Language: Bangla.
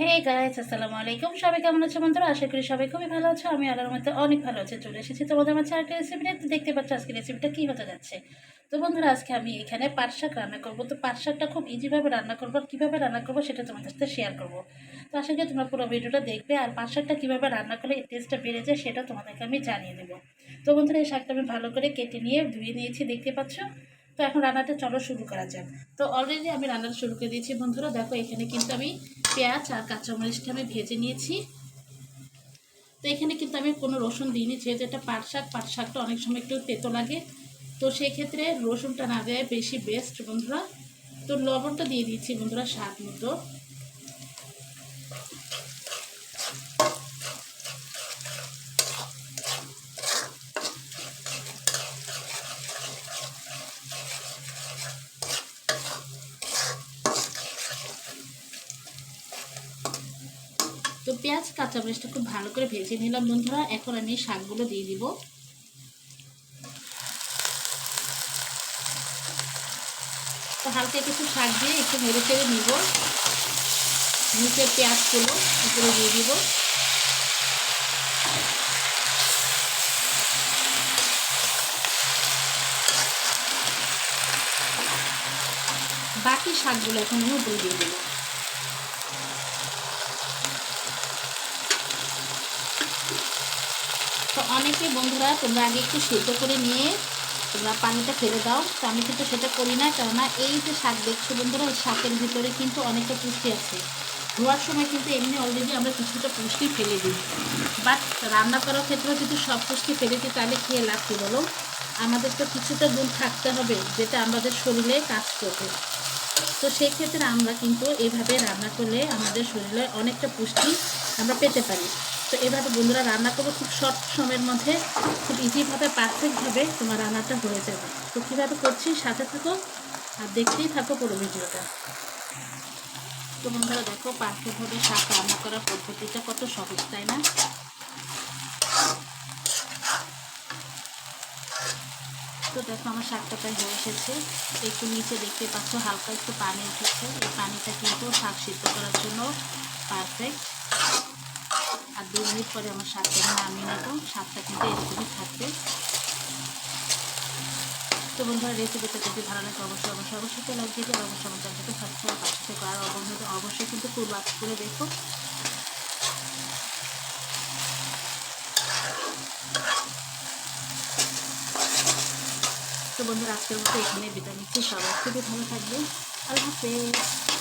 হে গাইস, আসসালামু আলাইকুম। সবাই কেমন আছো বন্ধুরা? আশা করি সবাই খুবই ভালো আছো। আমি আল্লাহর মধ্যে অনেক ভালো আছি। চলে এসেছি তোমাদের মাঝে আরেকটা রেসিপি নিয়ে। তো দেখতে পাচ্ছ আজকে রেসিপিটা কী হতে যাচ্ছে। তো বন্ধুরা, আজকে আমি এখানে পাট শাক রান্না করবো। তো পাট শাকটা খুব ইজিভাবে রান্না করবো, আর কীভাবে রান্না করবো সেটা তোমাদের সাথে শেয়ার করবো। তো আশা করি তোমরা পুরো ভিডিওটা দেখবে, আর পাট শাকটা কীভাবে রান্না করলে এই টেস্টটা বেড়ে যায় সেটা তোমাদেরকে আমি জানিয়ে দেবো। তো বন্ধুরা, এই শাকটা আমি ভালো করে কেটে নিয়ে ধুয়ে নিয়েছি, দেখতে পাচ্ছ। তো এখন রান্নাটা চলো শুরু করা যাক। তো অলরেডি আমি রান্নাটা শুরু করে দিয়েছি বন্ধুরা। দেখো, এখানে কিন্তু আমি পেঁয়াজ আর কাঁচামরিচটা আমি ভেজে নিয়েছি। তো এখানে কিন্তু আমি কোনো রসুন দিইনি, যেহেতু এটা পাট শাকটা অনেক সময় একটু তেতো লাগে। তো সেই ক্ষেত্রে রসুনটা না দেয় বেশি বেস্ট বন্ধুরা। তো লবণটা দিয়ে দিচ্ছি বন্ধুরা স্বাদ মতো। তো পেঁয়াজ কাঁচামরিচটা খুব ভালো করে ভেজে নিলাম বন্ধুরা। এখন আমি শাকগুলো দিয়ে দিব। তো হালকা কিছু শাক দিয়ে একটু নেড়ে চেড়ে নিব। নিচে পেঁয়াজগুলো উপরে দিয়ে দিব। বাকি শাকগুলো এখন আমি উপরে দিয়ে দেবো। তো অনেকে বন্ধুরা তোমরা আগে একটু সেদ্ধ করে নিয়ে তোমরা পানিটা ফেলে দাও। তো আমি কিন্তু সেটা করি না, কেননা এই যে শাক দেখছো বন্ধুরা, এই শাকের ভিতরে কিন্তু অনেকটা পুষ্টি আছে। ধোয়ার সময় কিন্তু এমনি অলরেডি আমরা কিছুটা পুষ্টি ফেলে দিই, বাট রান্না করার ক্ষেত্রেও যদি সব পুষ্টি ফেলে দিই তাহলে খেয়ে লাভ কী বলো? আমাদের তো কিছুটা গুণ থাকতে হবে যেটা আমাদের শরীরে কাজ করবে। তো সেই ক্ষেত্রে আমরা কিন্তু এইভাবে রান্না করলে আমাদের শরীরে অনেকটা পুষ্টি আমরা পেতে পারি। তো এভাবে বন্ধুরা রান্না করবো, খুব শর্ট সময়ের মধ্যে খুব ইজিভাবে পারফেক্টভাবে তোমার রান্নাটা হয়ে যাবে। তো কীভাবে করছি সাথে থাকো আর দেখতেই থাকো পুরো ভিডিওটা। তো বন্ধুরা দেখো, পারফেক্টভাবে শাক রান্না করার পদ্ধতিটা কত সহজ, তাই না? তো দেখো, আমার শাকটা প্রায় হয়ে এসেছে। একটু নিচে দেখতে পাচ্ছ হালকা একটু পানি উঠেছে। এই পানিটা কিন্তু শাক সিদ্ধ করার জন্য পারফেক্ট। আর 2 মিনিট পরে আমার শাকটা নামিয়ে নেব। শাকটা কিন্তু এরকমই থাকবে। তো বন্ধুরা, রেসিপিটা যদি ভালো লাগে অবশ্যই লাইক দিয়ে দিও, আর অবশ্যই আমার চ্যানেলটাকে সাবস্ক্রাইব পাশে থেকে আর বন্ধুদের অবশ্যই কিন্তু ফুল ওয়াচ করে দেখো। তো বন্ধুরা, আজকের মতো এখানে বিদায় নিচ্ছি। সবাই খুবই ভালো থাকবে। আল্লাহ হাফেজ।